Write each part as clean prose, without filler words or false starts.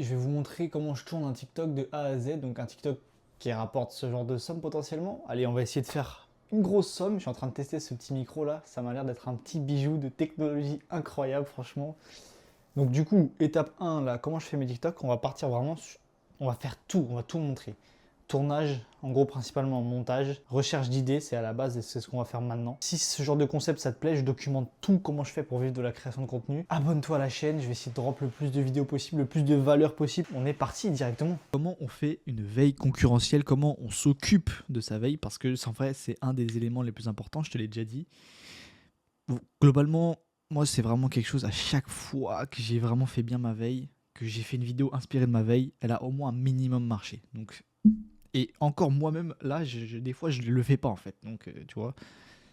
je vais vous montrer comment je tourne un TikTok de A à Z, donc un TikTok qui rapporte ce genre de somme potentiellement. Allez, on va essayer de faire une grosse somme. Je suis en train de tester ce petit micro là, ça m'a l'air d'être un petit bijou de technologie incroyable franchement. Donc du coup, étape 1 là, comment je fais mes TikTok, on va partir vraiment, on va faire tout, on va tout montrer. Tournage, en gros principalement montage, recherche d'idées, c'est à la base et c'est ce qu'on va faire maintenant. Si ce genre de concept ça te plaît, je documente tout comment je fais pour vivre de la création de contenu. Abonne-toi à la chaîne, je vais essayer de drop le plus de vidéos possible, le plus de valeur possible. On est parti directement. Comment on fait une veille concurrentielle, comment on s'occupe de sa veille, parce que en vrai c'est un des éléments les plus importants, je te l'ai déjà dit. Bon, globalement, moi c'est vraiment quelque chose, à chaque fois que j'ai vraiment fait bien ma veille, que j'ai fait une vidéo inspirée de ma veille, elle a au moins un minimum marché. Donc, et encore moi-même, là, des fois je ne le fais pas en fait, donc tu vois,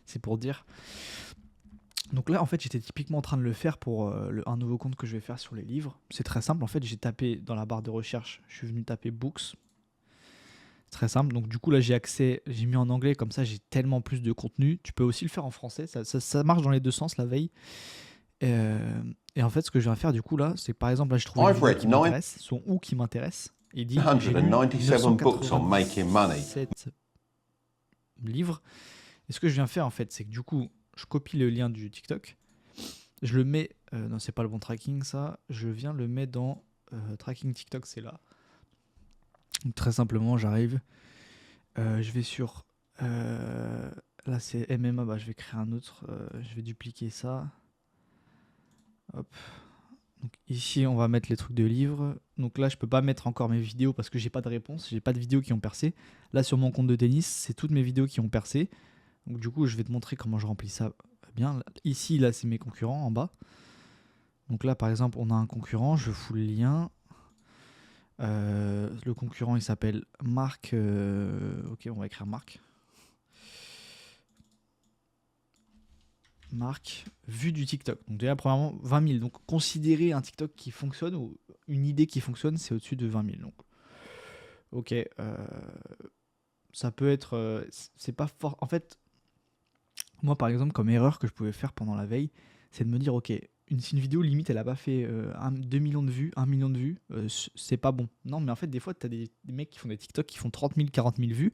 c'est pour dire. Donc là, en fait, j'étais typiquement en train de le faire pour un nouveau compte que je vais faire sur les livres. C'est très simple, en fait, j'ai tapé dans la barre de recherche, je suis venu taper books. C'est très simple, donc du coup là j'ai accès, j'ai mis en anglais, comme ça j'ai tellement plus de contenu. Tu peux aussi le faire en français, ça marche dans les deux sens la veille. Et en fait, ce que je viens faire du coup là, c'est par exemple là, je trouve une vidéo qui m'intéresse, son ou qui m'intéresse. Il dit j'ai lu 997 livres. Et ce que je viens faire en fait, c'est que du coup, je copie le lien du TikTok, je le mets, non c'est pas le bon tracking ça, je viens le mettre dans tracking TikTok, c'est là. Donc, très simplement, j'arrive, je vais sur, là c'est MMA, bah, je vais créer un autre, je vais dupliquer ça. Hop. Donc ici, on va mettre les trucs de livres. Donc là, je peux pas mettre encore mes vidéos parce que j'ai pas de réponse. J'ai pas de vidéos qui ont percé. Là, sur mon compte de tennis, c'est toutes mes vidéos qui ont percé. Donc du coup, je vais te montrer comment je remplis ça bien. Ici, là, c'est mes concurrents en bas. Donc là, par exemple, on a un concurrent. Je fous le lien. Le concurrent, il s'appelle Marc. Ok, on va écrire Marc. Marc, vue du TikTok. Donc déjà, premièrement, 20 000. Donc considérer un TikTok qui fonctionne ou une idée qui fonctionne, c'est au-dessus de 20 000. Donc, ok, ça peut être... c'est pas fort. En fait, moi, par exemple, comme erreur que je pouvais faire pendant la veille, c'est de me dire, ok, si une vidéo, limite, elle a pas fait 2 millions de vues, 1 million de vues, c'est pas bon. Non, mais en fait, des fois, tu as des mecs qui font des TikTok qui font 30 000, 40 000 vues,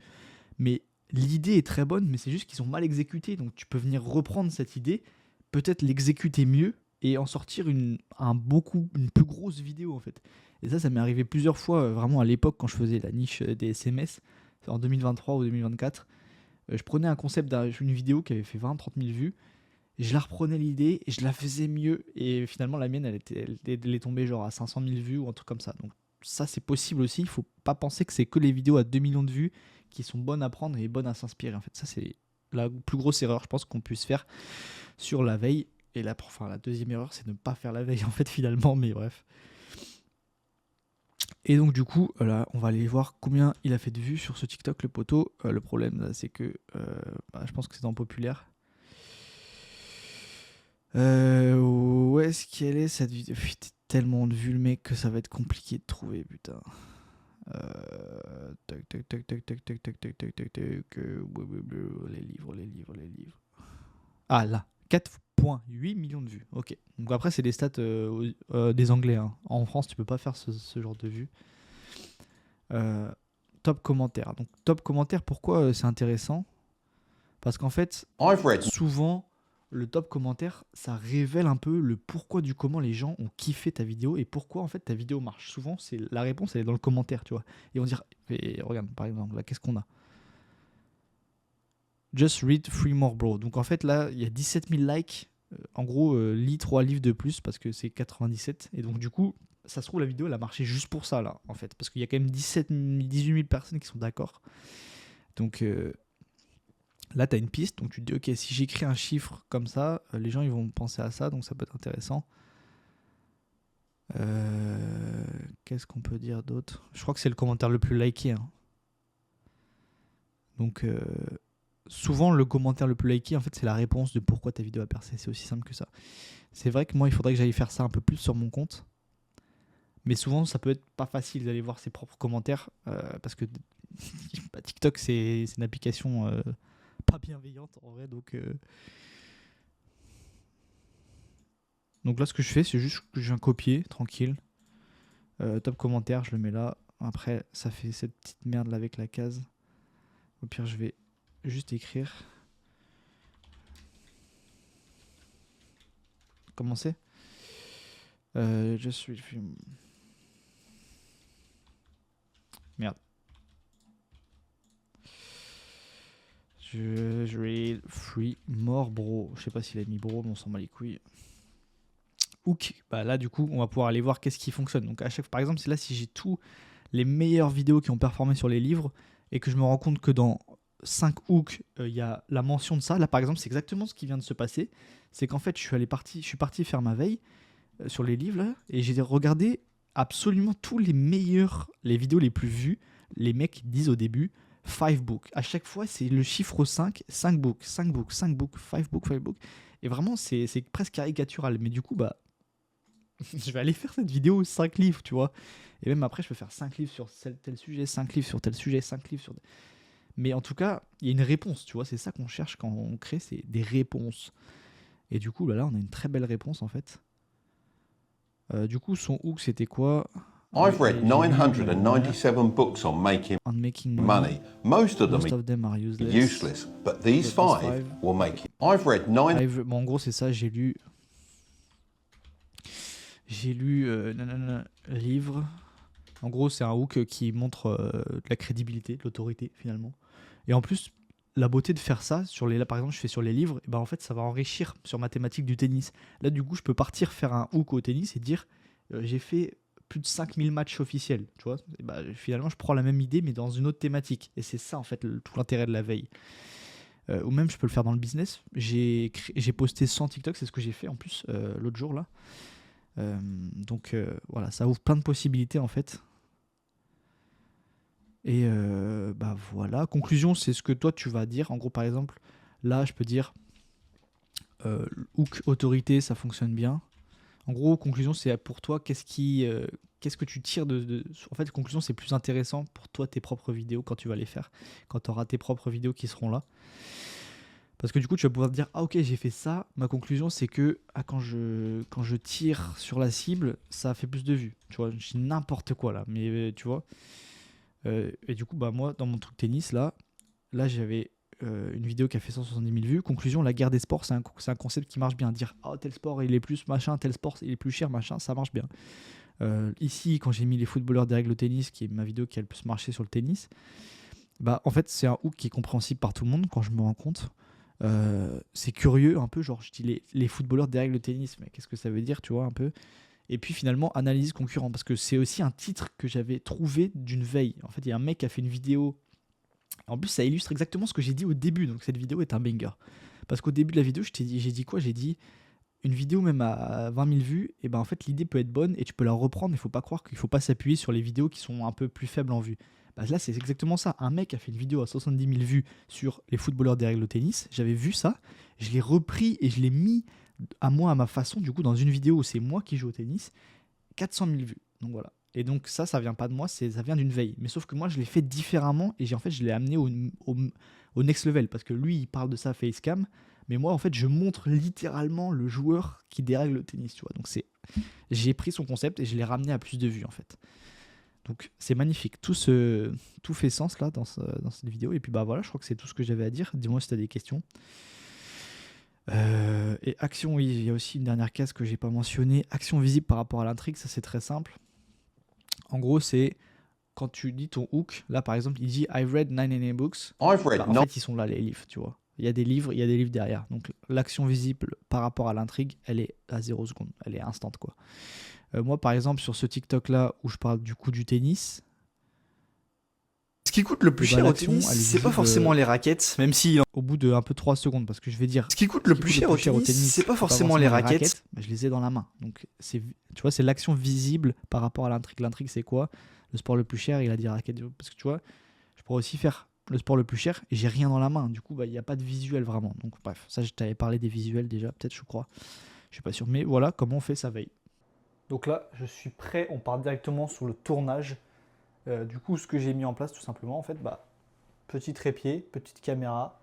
mais l'idée est très bonne, mais c'est juste qu'ils sont mal exécutés. Donc tu peux venir reprendre cette idée, peut-être l'exécuter mieux et en sortir une plus grosse vidéo en fait. Et ça m'est arrivé plusieurs fois, vraiment à l'époque quand je faisais la niche des SMS, en 2023 ou 2024. Je prenais un concept d'une vidéo qui avait fait 20-30 000 vues, et je la reprenais l'idée et je la faisais mieux. Et finalement la mienne elle est tombée genre à 500 000 vues ou un truc comme ça. Donc ça c'est possible aussi, il faut pas penser que c'est que les vidéos à 2 millions de vues qui sont bonnes à prendre et bonnes à s'inspirer. En fait, ça c'est la plus grosse erreur, je pense, qu'on puisse faire sur la veille. Et la deuxième erreur, c'est de ne pas faire la veille, en fait, finalement, mais bref. Et donc, du coup, là, on va aller voir combien il a fait de vues sur ce TikTok, le poteau. Le problème, là, c'est que je pense que c'est dans populaire. Où est-ce qu'elle est cette vidéo? Putain, tellement de vues, le mec, que ça va être compliqué de trouver, putain. Tac, tac, tac, tac, tac, tac, tac, tac, tac, tac, tac. Les livres, les livres, les livres. Ah là, 4,8 millions de vues. Ok. Donc après, c'est des stats des Anglais. Hein. En France, tu peux pas faire ce genre de vues. Top commentaire. Donc top commentaire, pourquoi c'est intéressant? Parce qu'en fait, souvent, le top commentaire, ça révèle un peu le pourquoi du comment les gens ont kiffé ta vidéo et pourquoi en fait ta vidéo marche. Souvent, c'est la réponse, elle est dans le commentaire, tu vois. Et on dirait, et regarde, par exemple, là, qu'est-ce qu'on a? Just read 3 more bro. Donc en fait, là, il y a 17 000 likes. En gros, lis 3 livres de plus parce que c'est 97. Et donc, du coup, ça se trouve, la vidéo, elle a marché juste pour ça, là, en fait. Parce qu'il y a quand même 18 000 personnes qui sont d'accord. Donc, là, tu as une piste, donc tu te dis, ok, si j'écris un chiffre comme ça, les gens ils vont penser à ça, donc ça peut être intéressant. Qu'est-ce qu'on peut dire d'autre? Je crois que c'est le commentaire le plus liké. Hein. Donc, souvent, le commentaire le plus liké, en fait, c'est la réponse de pourquoi ta vidéo a percé. C'est aussi simple que ça. C'est vrai que moi, il faudrait que j'aille faire ça un peu plus sur mon compte. Mais souvent, ça peut être pas facile d'aller voir ses propres commentaires parce que TikTok, c'est une application pas bienveillante en vrai, donc là, ce que je fais, c'est juste que je viens copier, tranquille. Top commentaire, je le mets là. Après, ça fait cette petite merde là avec la case. Au pire, je vais juste écrire. Commencer. Je suis... Merde. Je read free more bro. Je sais pas s'il a mis bro, mais on s'en bat les couilles. Hook, bah là du coup on va pouvoir aller voir qu'est-ce qui fonctionne. Donc à chaque, par exemple, c'est là si j'ai tous les meilleures vidéos qui ont performé sur les livres et que je me rends compte que dans 5 hooks il y a la mention de ça. Là par exemple c'est exactement ce qui vient de se passer. C'est qu'en fait je suis parti faire ma veille sur les livres là, et j'ai regardé absolument tous les meilleurs, les vidéos les plus vues. Les mecs disent au début 5 books. À chaque fois, c'est le chiffre 5, 5 books, 5 books, 5 books, 5 books, 5 books. Et vraiment, c'est presque caricatural. Mais du coup, bah, je vais aller faire cette vidéo 5 livres, tu vois. Et même après, je peux faire 5 livres sur tel sujet, 5 livres sur tel sujet, 5 livres sur... Mais en tout cas, il y a une réponse, tu vois. C'est ça qu'on cherche quand on crée, c'est des réponses. Et du coup, là, on a une très belle réponse, en fait. Du coup, son hook, c'était quoi? I've read 997 books on making money. Most of them are useless, but these 5 will make it. I've read 9... Bon, en gros, c'est ça, j'ai lu livre. En gros, c'est un hook qui montre de la crédibilité, de l'autorité, finalement. Et en plus, la beauté de faire ça, là, par exemple, je fais sur les livres, et ben, en fait, ça va enrichir sur ma thématique du tennis. Là, du coup, je peux partir faire un hook au tennis et dire j'ai fait plus de 5000 matchs officiels, tu vois. Et bah, finalement, je prends la même idée, mais dans une autre thématique. Et c'est ça, en fait, tout l'intérêt de la veille. Ou même, je peux le faire dans le business. J'ai posté 100 TikTok, c'est ce que j'ai fait en plus l'autre jour, là. Donc, voilà, ça ouvre plein de possibilités, en fait. Et bah voilà, conclusion, c'est ce que toi tu vas dire. En gros, par exemple, là, je peux dire hook autorité, ça fonctionne bien. En gros, conclusion, c'est pour toi, qu'est-ce que tu tires En fait, conclusion, c'est plus intéressant pour toi tes propres vidéos quand tu vas les faire, quand tu auras tes propres vidéos qui seront là. Parce que du coup, tu vas pouvoir te dire ah ok, j'ai fait ça. Ma conclusion, c'est que quand je tire sur la cible, ça fait plus de vues. Tu vois, je dis n'importe quoi là, mais tu vois. Et du coup, bah moi, dans mon truc tennis, là j'avais une vidéo qui a fait 170 000 vues. Conclusion, la guerre des sports, c'est un concept qui marche bien. Dire, oh, tel sport, il est plus machin, tel sport, il est plus cher, machin, ça marche bien. Ici, quand j'ai mis les footballeurs des règles au tennis, qui est ma vidéo qui a le plus marché sur le tennis, bah en fait, c'est un hook qui est compréhensible par tout le monde quand je me rends compte. C'est curieux un peu, genre je dis les footballeurs des règles au tennis, mais qu'est-ce que ça veut dire, tu vois, un peu. Et puis finalement, analyse concurrent, parce que c'est aussi un titre que j'avais trouvé d'une veille. En fait, il y a un mec qui a fait une vidéo. En plus, ça illustre exactement ce que j'ai dit au début, donc cette vidéo est un banger. Parce qu'au début de la vidéo, j'ai dit quoi? J'ai dit une vidéo même à 20 000 vues, et ben en fait l'idée peut être bonne et tu peux la reprendre. Il faut pas croire qu'il faut pas s'appuyer sur les vidéos qui sont un peu plus faibles en vues. Bah là, c'est exactement ça. Un mec a fait une vidéo à 70 000 vues sur les footballeurs des règles au tennis. J'avais vu ça, je l'ai repris et je l'ai mis à moi, à ma façon, du coup, dans une vidéo où c'est moi qui joue au tennis, 400 000 vues. Donc voilà. Et donc ça vient pas de moi, ça vient d'une veille. Mais sauf que moi, je l'ai fait différemment et je l'ai amené au next level. Parce que lui, il parle de sa facecam. Mais moi, en fait, je montre littéralement le joueur qui dérègle le tennis, tu vois. Donc j'ai pris son concept et je l'ai ramené à plus de vues, en fait. Donc c'est magnifique. Tout fait sens là dans cette vidéo. Et puis bah voilà, je crois que c'est tout ce que j'avais à dire. Dis-moi si tu as des questions. Et action, oui, il y a aussi une dernière case que j'ai pas mentionnée. Action visible par rapport à l'intrigue, ça c'est très simple. En gros, c'est quand tu dis ton hook, là par exemple, il dit I've read 99 books. Bah, en fait, ils sont là les livres, tu vois. Il y a des livres derrière. Donc l'action visible par rapport à l'intrigue, elle est à 0 secondes, elle est instant quoi. Moi par exemple, sur ce TikTok là où je parle du coup du tennis. Ce qui coûte le plus cher au tennis, c'est pas forcément les raquettes, même si au bout de un peu 3 secondes, parce que je vais dire. Ce qui coûte le plus cher au tennis, c'est pas forcément les raquettes. Bah, je les ai dans la main. Donc tu vois, c'est l'action visible par rapport à l'intrigue. L'intrigue, c'est quoi? Le sport le plus cher, il a dit raquettes. Parce que tu vois, je pourrais aussi faire le sport le plus cher et j'ai rien dans la main. Du coup, bah, il n'y a pas de visuel vraiment. Donc bref, ça, je t'avais parlé des visuels déjà, peut-être, je crois. Je suis pas sûr. Mais voilà comment on fait sa veille. Donc là, je suis prêt. On part directement sur le tournage. Du coup, ce que j'ai mis en place, tout simplement, en fait, bah, petit trépied, petite caméra,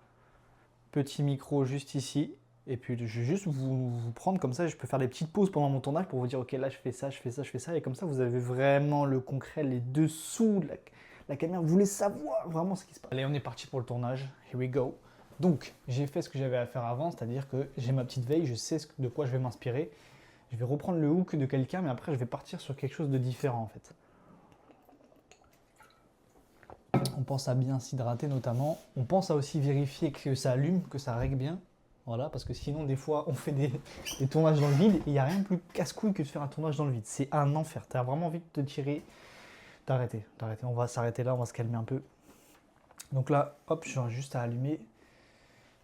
petit micro juste ici. Et puis je vais juste vous prendre comme ça, je peux faire des petites pauses pendant mon tournage pour vous dire ok là je fais ça, je fais ça, je fais ça. Et comme ça vous avez vraiment le concret, les dessous de la caméra. Vous voulez savoir vraiment ce qui se passe. Allez, on est parti pour le tournage. Here we go. Donc j'ai fait ce que j'avais à faire avant, c'est-à-dire que j'ai ma petite veille, je sais de quoi je vais m'inspirer. Je vais reprendre le hook de quelqu'un, mais après je vais partir sur quelque chose de différent en fait. On pense à bien s'hydrater notamment. On pense à aussi vérifier que ça allume, que ça règle bien. Voilà, parce que sinon, des fois, on fait des tournages dans le vide et il n'y a rien de plus casse-couille que de faire un tournage dans le vide. C'est un enfer. Tu as vraiment envie de te tirer, d'arrêter. On va s'arrêter là, on va se calmer un peu. Donc là, hop, j'ai juste à allumer.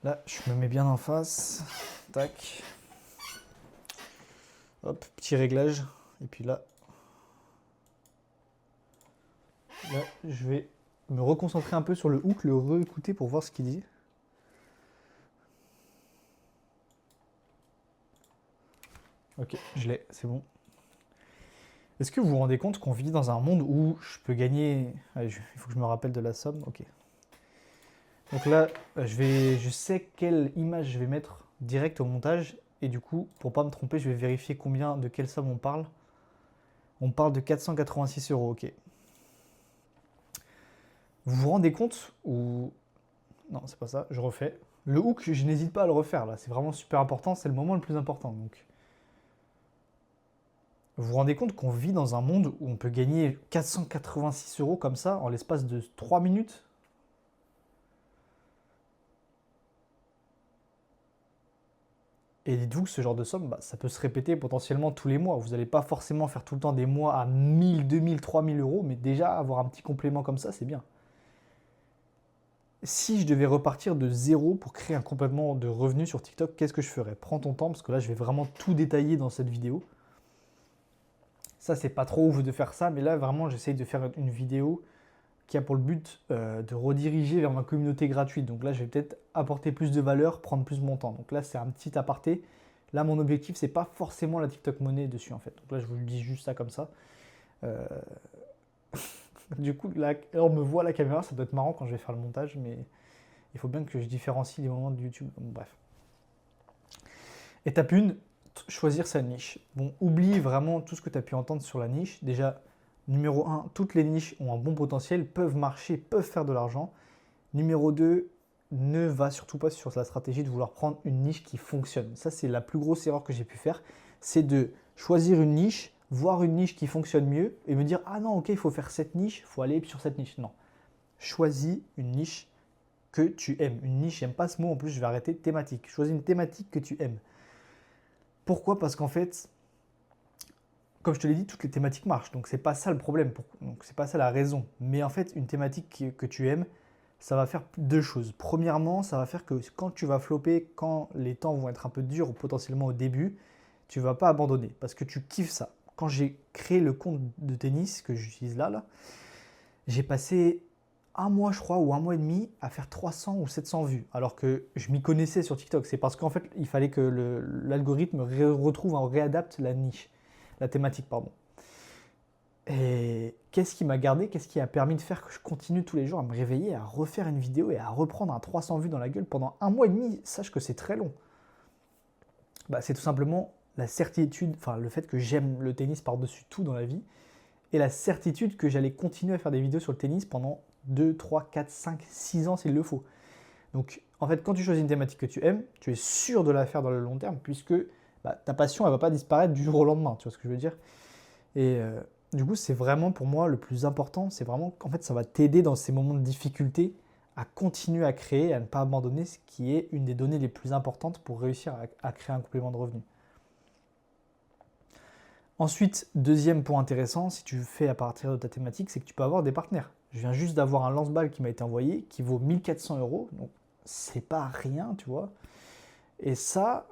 Là, je me mets bien en face. Tac. Hop, petit réglage. Et puis là, je vais me reconcentrer un peu sur le hook, le réécouter pour voir ce qu'il dit. Ok, je l'ai, c'est bon. Est-ce que vous vous rendez compte qu'on vit dans un monde où je peux gagner... Allez, il faut que je me rappelle de la somme, ok. Donc là, je sais quelle image je vais mettre direct au montage. Et du coup, pour pas me tromper, je vais vérifier de quelle somme on parle. On parle de 486 €, ok. Vous vous rendez compte ou... Non, c'est pas ça, je refais. Le hook, je n'hésite pas à le refaire là, c'est vraiment super important, c'est le moment le plus important. Donc. Vous vous rendez compte qu'on vit dans un monde où on peut gagner 486 € comme ça en l'espace de 3 minutes? Et dites-vous que ce genre de somme, ça peut se répéter potentiellement tous les mois. Vous n'allez pas forcément faire tout le temps des mois à 1000, 2000, 3000 €, mais déjà avoir un petit complément comme ça, c'est bien. Si je devais repartir de zéro pour créer un complément de revenus sur TikTok, qu'est-ce que je ferais? Prends ton temps, parce que là, je vais vraiment tout détailler dans cette vidéo. Ça, c'est pas trop ouf de faire ça, mais là, vraiment, j'essaye de faire une vidéo qui a pour le but de rediriger vers ma communauté gratuite. Donc là, je vais peut-être apporter plus de valeur, prendre plus mon temps. Donc là, c'est un petit aparté. Là, mon objectif, c'est pas forcément la TikTok monnaie dessus, en fait. Donc là, je vous le dis juste ça comme ça. Du coup, là, on me voit à la caméra, ça doit être marrant quand je vais faire le montage, mais il faut bien que je différencie les moments de YouTube. Bon, bref. Étape 1, choisir sa niche. Bon, oublie vraiment tout ce que tu as pu entendre sur la niche. Déjà, numéro 1, toutes les niches ont un bon potentiel, peuvent marcher, peuvent faire de l'argent. Numéro 2, ne va surtout pas sur la stratégie de vouloir prendre une niche qui fonctionne. Ça, c'est la plus grosse erreur que j'ai pu faire. C'est de choisir une niche, voir une niche qui fonctionne mieux et me dire « Ah non, ok, il faut faire cette niche, il faut aller sur cette niche. » Non. Choisis une niche que tu aimes. Une niche, j'aime pas ce mot, en plus je vais arrêter, thématique. Choisis une thématique que tu aimes. Pourquoi? Parce qu'en fait, comme je te l'ai dit, toutes les thématiques marchent. Donc, c'est pas ça le problème. Donc, c'est pas ça la raison. Mais en fait, une thématique que tu aimes, ça va faire deux choses. Premièrement, ça va faire que quand tu vas flopper, quand les temps vont être un peu durs ou potentiellement au début, tu vas pas abandonner parce que tu kiffes ça. Quand j'ai créé le compte de tennis que j'utilise là, j'ai passé un mois, je crois, ou un mois et demi à faire 300 ou 700 vues, alors que je m'y connaissais sur TikTok. C'est parce qu'en fait, il fallait que l'algorithme réadapte la niche, la thématique, pardon. Et qu'est-ce qui m'a gardé? Qu'est-ce qui a permis de faire que je continue tous les jours à me réveiller, à refaire une vidéo et à reprendre un 300 vues dans la gueule pendant un mois et demi? Sache que c'est très long. C'est tout simplement la certitude, enfin le fait que j'aime le tennis par-dessus tout dans la vie, et la certitude que j'allais continuer à faire des vidéos sur le tennis pendant 2, 3, 4, 5, 6 ans s'il le faut. Donc en fait, quand tu choisis une thématique que tu aimes, tu es sûr de la faire dans le long terme, puisque ta passion, elle ne va pas disparaître du jour au lendemain, tu vois ce que je veux dire? Et du coup, c'est vraiment pour moi le plus important, c'est vraiment qu'en fait, ça va t'aider dans ces moments de difficulté à continuer à créer, à ne pas abandonner, ce qui est une des données les plus importantes pour réussir à créer un complément de revenu. Ensuite, deuxième point intéressant, si tu fais à partir de ta thématique, c'est que tu peux avoir des partenaires. Je viens juste d'avoir un lance-balle qui m'a été envoyé, qui vaut 1400 €, donc c'est pas rien, tu vois. Et ça,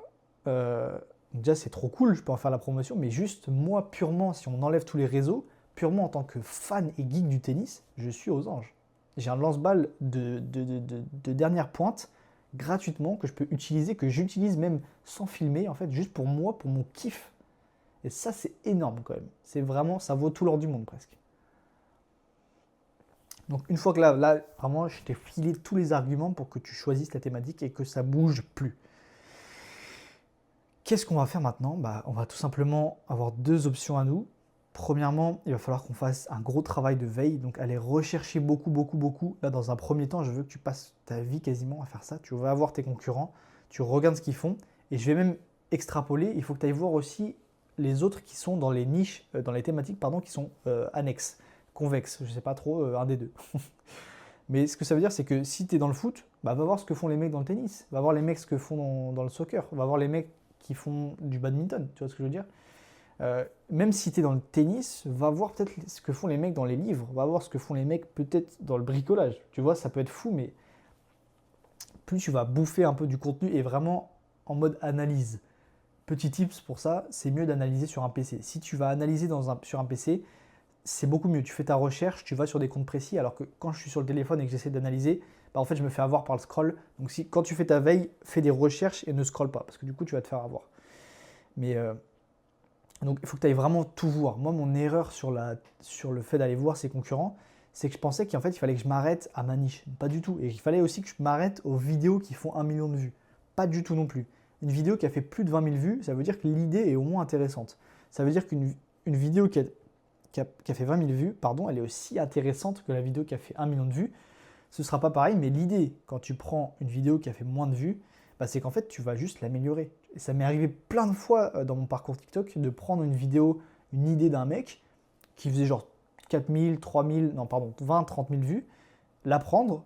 déjà c'est trop cool, je peux en faire la promotion, mais juste moi, purement, si on enlève tous les réseaux, purement en tant que fan et geek du tennis, je suis aux anges. J'ai un lance-balle de dernière pointe, gratuitement, que je peux utiliser, que j'utilise même sans filmer, en fait, juste pour moi, pour mon kiff. Et ça, c'est énorme quand même. C'est vraiment, ça vaut tout l'or du monde presque. Donc une fois que là, vraiment, je t'ai filé tous les arguments pour que tu choisisses ta thématique et que ça bouge plus. qu'est-ce qu'on va faire maintenant? On va tout simplement avoir deux options à nous. Premièrement, il va falloir qu'on fasse un gros travail de veille, donc aller rechercher beaucoup. Là, dans un premier temps, je veux que tu passes ta vie quasiment à faire ça. Tu vas voir tes concurrents, tu regardes ce qu'ils font, et je vais même extrapoler. Il faut que tu ailles voir aussi les autres qui sont dans les niches, dans les thématiques, pardon, qui sont annexes, convexes, je ne sais pas trop, un des deux. Mais ce que ça veut dire, c'est que si tu es dans le foot, va voir ce que font les mecs dans le tennis, va voir les mecs ce que font dans le soccer, va voir les mecs qui font du badminton, tu vois ce que je veux dire? Même si tu es dans le tennis, va voir peut-être ce que font les mecs dans les livres, va voir ce que font les mecs peut-être dans le bricolage. Tu vois, ça peut être fou, mais plus tu vas bouffer un peu du contenu et vraiment en mode analyse. Petit tips pour ça, c'est mieux d'analyser sur un PC. Si tu vas analyser sur un PC, c'est beaucoup mieux. Tu fais ta recherche, tu vas sur des comptes précis, alors que quand je suis sur le téléphone et que j'essaie d'analyser, en fait, je me fais avoir par le scroll. Donc, quand tu fais ta veille, fais des recherches et ne scroll pas, parce que du coup, tu vas te faire avoir. Mais donc, il faut que tu ailles vraiment tout voir. Moi, mon erreur sur le fait d'aller voir ses concurrents, c'est que je pensais qu'en fait, il fallait que je m'arrête à ma niche. Pas du tout. Et il fallait aussi que je m'arrête aux vidéos qui font 1 million de vues. Pas du tout non plus. Une vidéo qui a fait plus de 20 000 vues, ça veut dire que l'idée est au moins intéressante. Ça veut dire qu'une vidéo qui a fait 20 000 vues, pardon, elle est aussi intéressante que la vidéo qui a fait 1 million de vues. Ce ne sera pas pareil, mais l'idée, quand tu prends une vidéo qui a fait moins de vues, c'est qu'en fait, tu vas juste l'améliorer. Et ça m'est arrivé plein de fois dans mon parcours TikTok de prendre une vidéo, une idée d'un mec qui faisait genre 4 000, 3 000, non pardon, 20, 30 000 vues, la prendre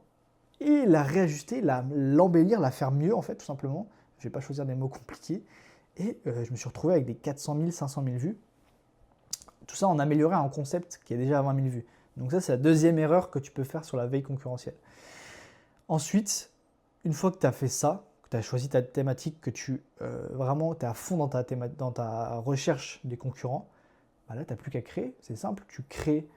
et la réajuster, l'embellir, la faire mieux en fait, tout simplement. Je ne vais pas choisir des mots compliqués. Et je me suis retrouvé avec des 400 000, 500 000 vues. Tout ça en améliorant un concept qui est déjà à 20 000 vues. Donc ça, c'est la deuxième erreur que tu peux faire sur la veille concurrentielle. Ensuite, une fois que tu as fait ça, que tu as choisi ta thématique, que tu vraiment es à fond dans ta recherche des concurrents, là, tu n'as plus qu'à créer. C'est simple, tu crées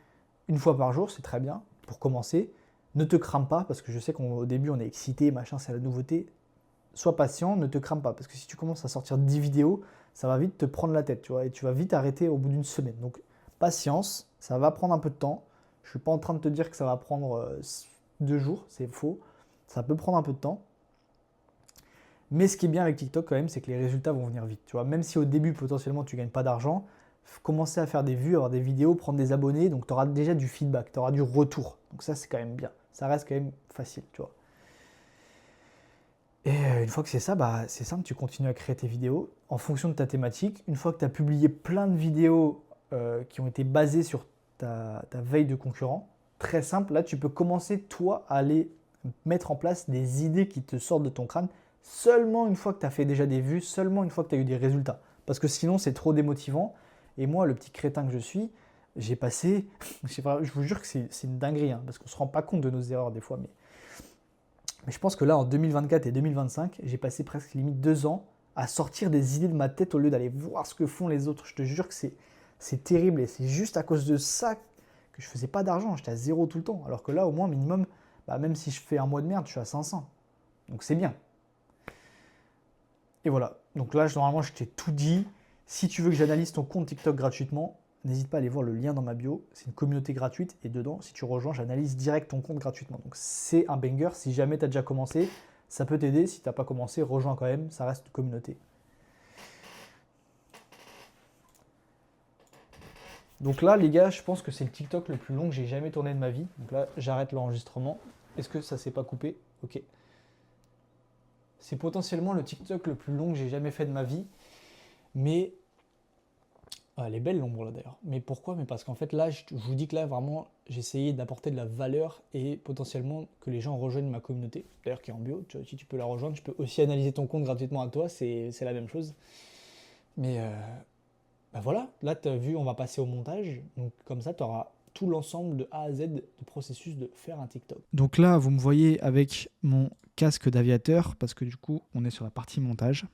une fois par jour, c'est très bien pour commencer. Ne te crame pas, parce que je sais qu'au début, on est excité, machin, c'est la nouveauté. Sois patient, ne te crame pas, parce que si tu commences à sortir 10 vidéos, ça va vite te prendre la tête, tu vois, et tu vas vite arrêter au bout d'une semaine. Donc, patience, ça va prendre un peu de temps. Je ne suis pas en train de te dire que ça va prendre 2 jours, c'est faux. Ça peut prendre un peu de temps. Mais ce qui est bien avec TikTok quand même, c'est que les résultats vont venir vite. Tu vois, même si au début, potentiellement, tu ne gagnes pas d'argent, commencer à faire des vues, avoir des vidéos, prendre des abonnés, donc tu auras déjà du feedback, tu auras du retour. Donc ça, c'est quand même bien. Ça reste quand même facile, tu vois. Et une fois que c'est ça, c'est simple, tu continues à créer tes vidéos en fonction de ta thématique. Une fois que tu as publié plein de vidéos qui ont été basées sur ta veille de concurrents, très simple, là tu peux commencer toi à aller mettre en place des idées qui te sortent de ton crâne seulement une fois que tu as fait déjà des vues, seulement une fois que tu as eu des résultats. Parce que sinon c'est trop démotivant. Et moi, le petit crétin que je suis, j'ai passé, je vous jure que c'est une dinguerie, hein, parce qu'on ne se rend pas compte de nos erreurs des fois, mais je pense que là, en 2024 et 2025, j'ai passé presque limite 2 ans à sortir des idées de ma tête au lieu d'aller voir ce que font les autres. Je te jure que c'est terrible et c'est juste à cause de ça que je faisais pas d'argent. J'étais à 0 tout le temps. Alors que là, au moins, minimum, même si je fais un mois de merde, je suis à 500. Donc c'est bien. Et voilà. Donc là, normalement, je t'ai tout dit. Si tu veux que j'analyse ton compte TikTok gratuitement, n'hésite pas à aller voir le lien dans ma bio. C'est une communauté gratuite et dedans, si tu rejoins, j'analyse direct ton compte gratuitement. Donc c'est un banger. Si jamais tu as déjà commencé, ça peut t'aider. Si tu n'as pas commencé, rejoins quand même. Ça reste une communauté. Donc là, les gars, je pense que c'est le TikTok le plus long que j'ai jamais tourné de ma vie. Donc là, j'arrête l'enregistrement. Est-ce que ça s'est pas coupé? Ok. C'est potentiellement le TikTok le plus long que j'ai jamais fait de ma vie. Mais elle est belle l'ombre là d'ailleurs. Mais pourquoi? Mais parce qu'en fait là, je vous dis que là vraiment, j'ai essayé d'apporter de la valeur et potentiellement que les gens rejoignent ma communauté. D'ailleurs qui est en bio, si tu peux la rejoindre, je peux aussi analyser ton compte gratuitement à toi, c'est la même chose. Mais voilà, là tu as vu, on va passer au montage. Donc comme ça, tu auras tout l'ensemble de A à Z de processus de faire un TikTok. Donc là, vous me voyez avec mon casque d'aviateur parce que du coup, on est sur la partie montage.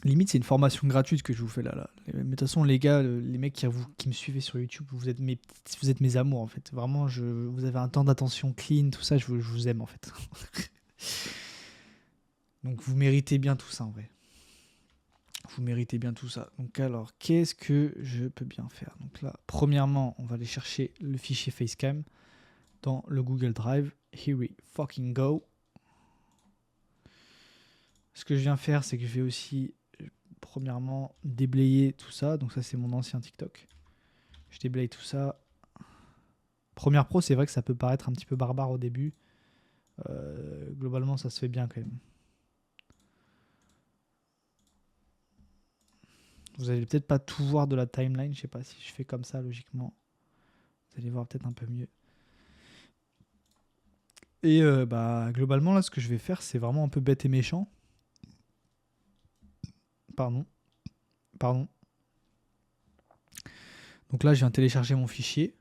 Limite, c'est une formation gratuite que je vous fais là. Mais de toute façon, les gars, les mecs qui me suivez sur YouTube, vous êtes mes amours en fait. Vraiment, vous avez un temps d'attention clean, tout ça, je vous aime en fait. Donc vous méritez bien tout ça en vrai. Vous méritez bien tout ça. Donc alors, qu'est-ce que je peux bien faire? Donc là, premièrement, on va aller chercher le fichier Facecam dans le Google Drive. Here we fucking go. Ce que je viens faire, c'est que je vais aussi, premièrement, déblayer tout ça. Donc ça, c'est mon ancien TikTok. Je déblaye tout ça. Premiere Pro, c'est vrai que ça peut paraître un petit peu barbare au début. Globalement, ça se fait bien quand même. Vous allez peut-être pas tout voir de la timeline. Je sais pas si je fais comme ça, logiquement. Vous allez voir peut-être un peu mieux. Et globalement, là, ce que je vais faire, c'est vraiment un peu bête et méchant. Pardon. Donc là, je viens télécharger mon fichier.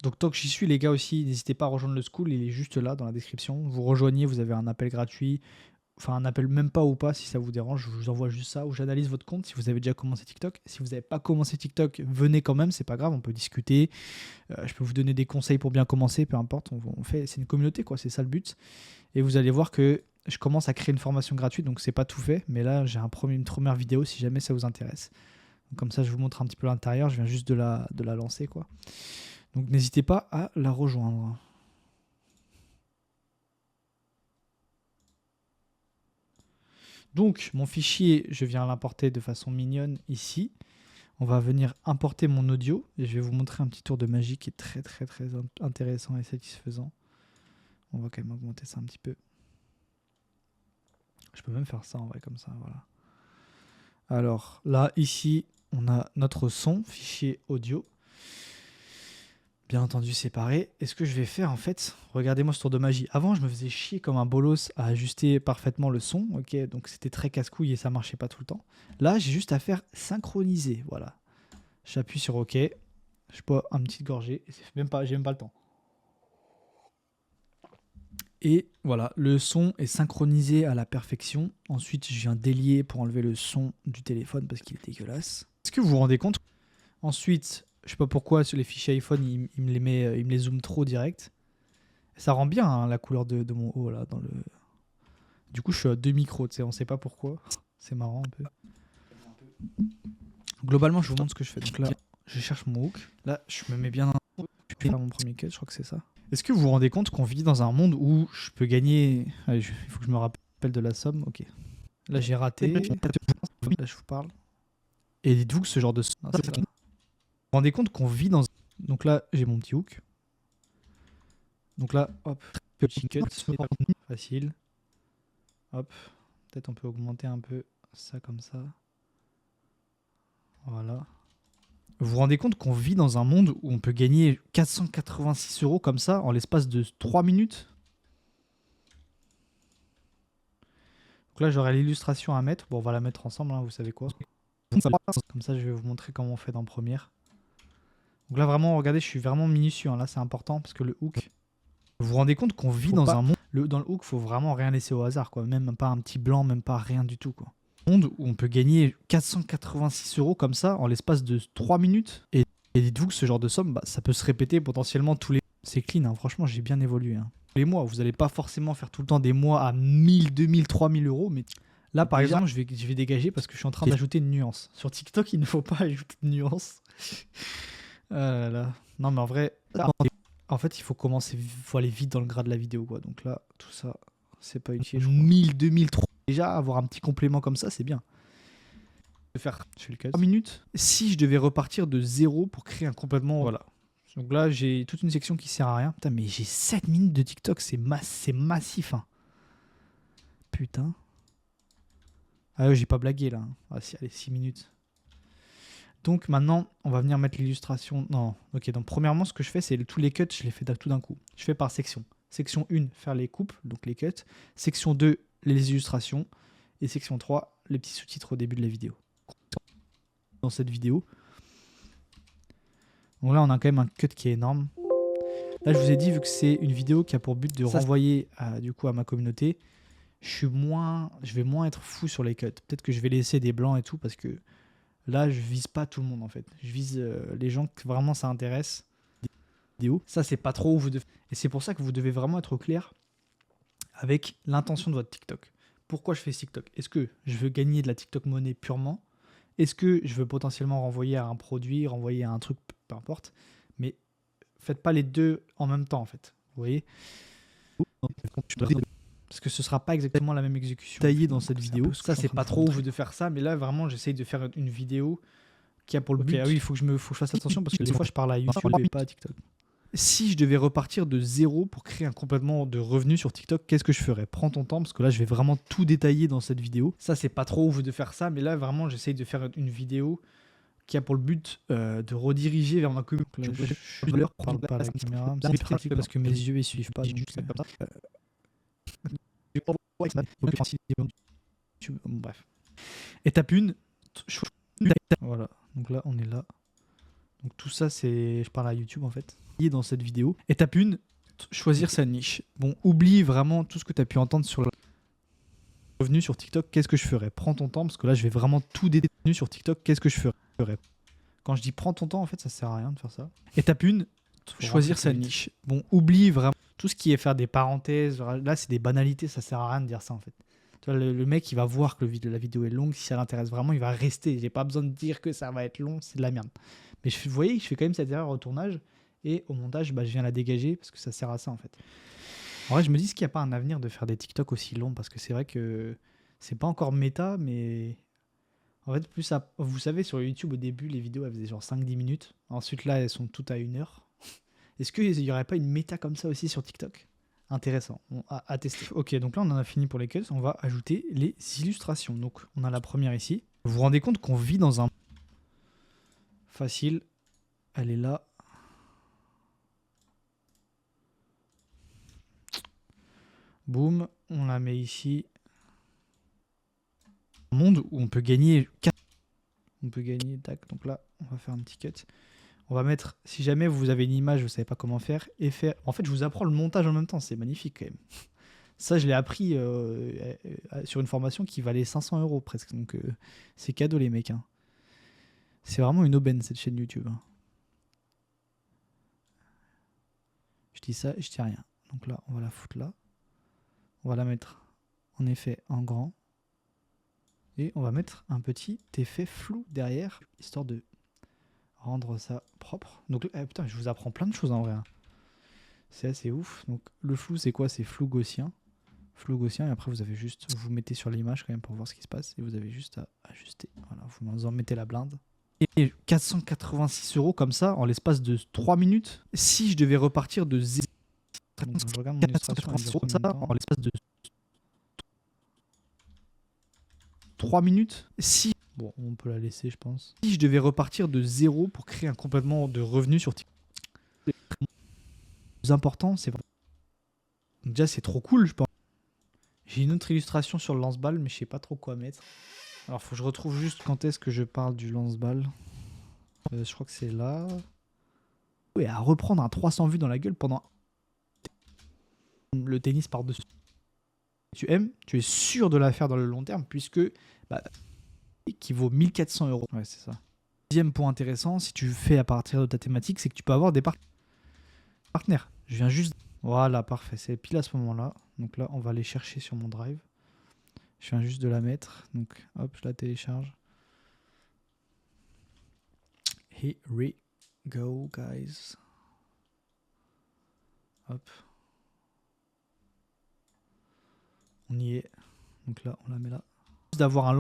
Donc tant que j'y suis, les gars aussi, n'hésitez pas à rejoindre le school, il est juste là dans la description. Vous rejoignez, vous avez un appel gratuit. Enfin, un appel même pas ou pas, si ça vous dérange, je vous envoie juste ça, où j'analyse votre compte si vous avez déjà commencé TikTok. Si vous n'avez pas commencé TikTok, venez quand même, c'est pas grave, on peut discuter. Je peux vous donner des conseils pour bien commencer, peu importe. C'est une communauté, quoi, c'est ça le but. Et vous allez voir que je commence à créer une formation gratuite, donc c'est pas tout fait, mais là j'ai une première vidéo si jamais ça vous intéresse. Donc, comme ça, je vous montre un petit peu l'intérieur, je viens juste de la lancer, quoi. Donc n'hésitez pas à la rejoindre. Donc mon fichier, je viens l'importer de façon mignonne ici. On va venir importer mon audio et je vais vous montrer un petit tour de magie qui est très très très intéressant et satisfaisant. On va quand même augmenter ça un petit peu. Je peux même faire ça en vrai comme ça, voilà. Alors là, ici, on a notre son, fichier audio. Bien entendu séparé. Et ce que je vais faire en fait, regardez-moi ce tour de magie. Avant, je me faisais chier comme un bolos à ajuster parfaitement le son, ok, donc c'était très casse-couille et ça marchait pas tout le temps. Là, j'ai juste à faire synchroniser, voilà. J'appuie sur OK, je bois une petite gorgée, j'ai même pas le temps. Et voilà, le son est synchronisé à la perfection. Ensuite, je viens délier pour enlever le son du téléphone parce qu'il est dégueulasse. Est-ce que vous vous rendez compte? Ensuite, je sais pas pourquoi sur les fichiers iPhone, il me les zoome trop direct. Ça rend bien hein, la couleur de mon haut là dans le. Du coup, je suis à 2 micros, tu sais, on sait pas pourquoi. C'est marrant un peu. Globalement, je vous montre ce que je fais. Donc là, je cherche mon hook. Là, je me mets bien dans. Je vais faire mon premier cut, je crois que c'est ça. Est-ce que vous vous rendez compte qu'on vit dans un monde où je peux gagner. Allez, il faut que je me rappelle de la somme. Ok. Là, j'ai raté. Là, je vous parle. Et dites-vous que ce genre de. Non, vous vous rendez compte qu'on vit dans. Donc là, j'ai mon petit hook. Donc là, hop, petit cut, facile. Hop, peut-être on peut augmenter un peu ça comme ça. Voilà. Vous vous rendez compte qu'on vit dans un monde où on peut gagner 486 € comme ça en l'espace de 3 minutes? Donc là, j'aurai l'illustration à mettre. Bon, on va la mettre ensemble, hein, vous savez quoi. Comme ça, je vais vous montrer comment on fait dans Premiere. Donc là, vraiment, regardez, je suis vraiment minutieux. Hein. Là, c'est important parce que le hook... Vous vous rendez compte qu'on vit dans un monde... Dans le hook, il faut vraiment rien laisser au hasard, quoi. Même pas un petit blanc, même pas rien du tout, quoi. Un monde où on peut gagner 486 € comme ça en l'espace de 3 minutes. Et dites-vous que ce genre de somme, bah, ça peut se répéter potentiellement tous les... C'est clean, hein. Franchement, j'ai bien évolué. Hein. Les mois, vous n'allez pas forcément faire tout le temps des mois à 1000, 2000, 3000 €, mais... Là, par exemple, je vais dégager parce que je suis en train d'ajouter une nuance. Sur TikTok, il ne faut pas ajouter de nuance. Ah là là. Non, mais en vrai... En fait, il faut aller vite dans le gras de la vidéo, quoi. Donc là, tout ça, c'est pas utile. 1000, 2000, 3000. Déjà, avoir un petit complément comme ça, c'est bien. Je fais le cut. 3 minutes. Si je devais repartir de 0 pour créer un complément, voilà. Donc là, j'ai toute une section qui sert à rien. Putain, mais j'ai 7 minutes de TikTok, c'est massif. Hein. Putain. Ah ouais, j'ai pas blagué là. Ah, si, allez, 6 minutes. Donc maintenant, on va venir mettre l'illustration. Non, ok. Donc premièrement, ce que je fais, c'est tous les cuts, je les fais tout d'un coup. Je fais par section. Section 1, faire les coupes, donc les cuts. Section 2, les illustrations. Et section 3, les petits sous-titres au début de la vidéo. Dans cette vidéo. Donc là, on a quand même un cut qui est énorme. Là, je vous ai dit, vu que c'est une vidéo qui a pour but de renvoyer du coup à ma communauté, je vais moins être fou sur les cuts. Peut-être que je vais laisser des blancs et tout parce que là, je vise pas tout le monde en fait. Je vise les gens que vraiment ça intéresse. Ça, c'est pas trop où vous devez. Et c'est pour ça que vous devez vraiment être au clair avec l'intention de votre TikTok. Pourquoi je fais TikTok? Est-ce que je veux gagner de la TikTok monnaie purement? Est-ce que je veux potentiellement renvoyer à un produit, renvoyer à un truc, peu importe. Mais faites pas les deux en même temps en fait. Vous voyez? Parce que ce sera pas exactement la même exécution taillée dans cette vidéo. Ça, c'est pas trop ouf de faire ça, mais là, vraiment, j'essaye de faire une vidéo qui a pour le but. Ah oui, il faut que je fasse attention parce que des fois, je parle à YouTube et pas à TikTok. Si je devais repartir de zéro pour créer un complément de revenus sur TikTok, qu'est-ce que je ferais? Prends ton temps parce que là, je vais vraiment tout détailler dans cette vidéo. Ça, c'est pas trop ouf de faire ça, mais là, vraiment, j'essaye de faire une vidéo qui a pour le but de rediriger vers ma communauté. Je parle pas à la caméra, c'est pratique parce que mes yeux ils suivent pas. Bref. Étape 1. Voilà. Donc là, on est là. Donc tout ça, c'est... Je parle à YouTube en fait. Dans cette vidéo. Étape 1. Choisir sa niche. Bon, oublie vraiment tout ce que tu as pu entendre sur le revenu sur TikTok. Qu'est-ce que je ferais? Prends ton temps parce que là, je vais vraiment tout détailler sur TikTok. Qu'est-ce que je ferais? Quand je dis prends ton temps, en fait, ça sert à rien de faire ça. Étape 1. Choisir sa niche. Bon, oublie vraiment tout ce qui est faire des parenthèses. Là, c'est des banalités, ça sert à rien de dire ça en fait. Tu vois, le mec, il va voir que la vidéo est longue. Si ça l'intéresse vraiment, il va rester. J'ai pas besoin de dire que ça va être long, c'est de la merde. Mais vous voyez, je fais quand même cette erreur au tournage et au montage, bah, je viens la dégager parce que ça sert à ça en fait. En vrai, je me dis, est-ce qu'il n'y a pas un avenir de faire des TikTok aussi longs? Parce que c'est vrai que c'est pas encore méta, mais en fait, plus ça. Vous savez, sur YouTube, au début, les vidéos, elles faisaient genre 5-10 minutes. Ensuite, là, elles sont toutes à 1 heure. Est-ce qu'il n'y aurait pas une méta comme ça aussi sur TikTok? Intéressant, bon, à tester. Ok, donc là on en a fini pour les cuts, on va ajouter les illustrations. Donc on a la première ici. Vous vous rendez compte qu'on vit dans un... Facile, elle est là. Boum, on la met ici. Un monde où on peut gagner 4... On peut gagner, tac, donc là on va faire un petit cut. On va mettre, si jamais vous avez une image, vous ne savez pas comment faire, effet. En fait, je vous apprends le montage en même temps, c'est magnifique quand même. Ça, je l'ai appris sur une formation qui valait 500 € presque. Donc, c'est cadeau, les mecs. Hein. C'est vraiment une aubaine, cette chaîne YouTube. Hein. Je dis ça, je dis rien. Donc là, on va la foutre là. On va la mettre en effet en grand. Et on va mettre un petit effet flou derrière, histoire de rendre ça propre. Donc putain, je vous apprends plein de choses en vrai. Hein. C'est assez ouf. Donc le flou, c'est quoi? C'est flou gaussien. Flou gaussien, et après vous avez juste, vous mettez sur l'image quand même pour voir ce qui se passe, et vous avez juste à ajuster. Voilà, vous en mettez la blinde. Et 486 € comme ça en l'espace de 3 minutes. Si je devais repartir de 0, je regarde mon illustration, ça en l'espace de 3 minutes. Si bon, on peut la laisser, je pense. Si je devais repartir de 0 pour créer un complément de revenus sur TikTok, le plus important, c'est déjà c'est trop cool, je pense. J'ai une autre illustration sur le lance-balle, mais je sais pas trop quoi mettre. Alors, faut que je retrouve juste quand est-ce que je parle du lance-balle. Je crois que c'est là. Oui, à reprendre un 300 vues dans la gueule pendant le tennis par-dessus. Tu aimes, tu es sûr de la faire dans le long terme, puisque bah, qui vaut 1400 €. Ouais, c'est ça. Deuxième point intéressant, si tu fais à partir de ta thématique, c'est que tu peux avoir des partenaires. Je viens juste... Voilà, parfait. C'est pile à ce moment-là. Donc là, on va aller chercher sur mon drive. Je viens juste de la mettre. Donc, hop, je la télécharge. Here we go, guys. Hop. On y est. Donc là, on la met là. Juste d'avoir un...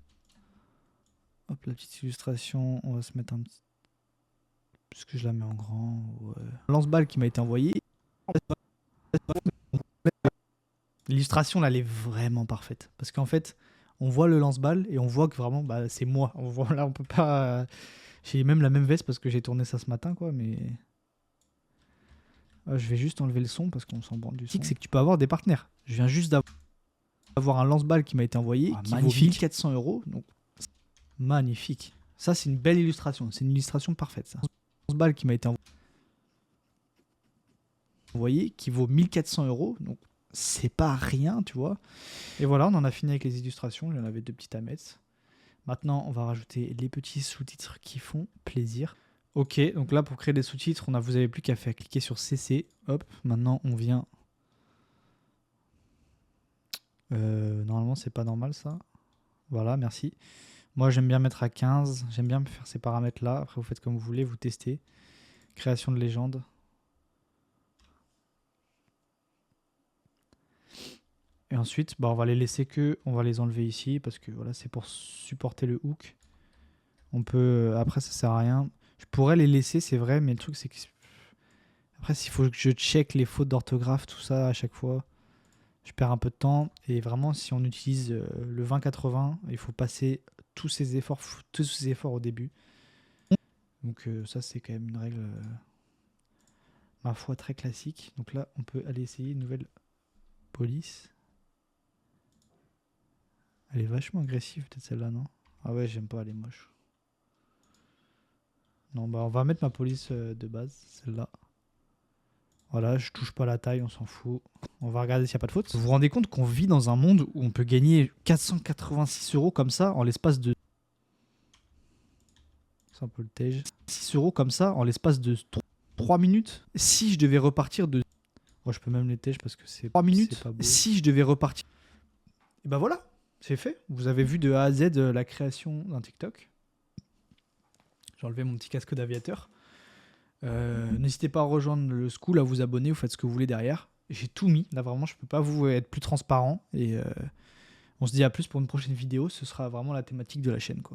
Hop, la petite illustration. On va se mettre un petit... Puisque je la mets en grand. Ouais. Lance-balle qui m'a été envoyé. L'illustration là elle est vraiment parfaite parce qu'en fait on voit le lance-balle et on voit que vraiment bah, c'est moi. On voit, là on peut pas. J'ai même la même veste parce que j'ai tourné ça ce matin quoi, mais je vais juste enlever le son parce qu'on s'en branle du son. C'est que tu peux avoir des partenaires. Je viens juste d'avoir un lance-balle qui m'a été envoyé qui vaut 1400 €. Donc magnifique. Ça c'est une belle illustration. C'est une illustration parfaite ça. Lance-balle qui m'a été envoyé qui vaut 1400 €. Donc c'est pas rien, tu vois. Et voilà, on en a fini avec les illustrations. Il y en avait 2 petites à mettre. Maintenant, on va rajouter les petits sous-titres qui font plaisir. Ok, donc là, pour créer des sous-titres, vous n'avez plus qu'à faire cliquer sur CC. Hop, maintenant, on vient... normalement, c'est pas normal, ça. Voilà, merci. Moi, j'aime bien mettre à 15. J'aime bien faire ces paramètres-là. Après, vous faites comme vous voulez, vous testez. Création de légende. Et ensuite, on va les laisser on va les enlever ici parce que voilà, c'est pour supporter le hook. On peut, après ça sert à rien. Je pourrais les laisser, c'est vrai, mais le truc c'est que après s'il faut que je check les fautes d'orthographe, tout ça à chaque fois, je perds un peu de temps. Et vraiment, si on utilise le 20-80, il faut passer tous ces efforts au début. Donc ça c'est quand même une règle, ma foi, très classique. Donc là, on peut aller essayer une nouvelle police. Elle est vachement agressive, peut-être celle-là, non? Ah ouais, j'aime pas, elle est moche. Non, on va mettre ma police de base, celle-là. Voilà, je touche pas la taille, on s'en fout. On va regarder s'il n'y a pas de faute. Vous vous rendez compte qu'on vit dans un monde où on peut gagner 486 € comme ça en l'espace de... C'est un peu le tège. 6 € comme ça en l'espace de 3 minutes. Si je devais repartir de... Moi, je peux même les tèges parce que c'est 3 minutes. Pas beau. Si je devais repartir... Et ben voilà, c'est fait. Vous avez vu de A à Z la création d'un TikTok. J'ai enlevé mon petit casque d'aviateur. N'hésitez pas à rejoindre le school, à vous abonner, vous faites ce que vous voulez derrière. J'ai tout mis, là vraiment je peux pas vous être plus transparent. Et on se dit à plus pour une prochaine vidéo, ce sera vraiment la thématique de la chaîne, quoi.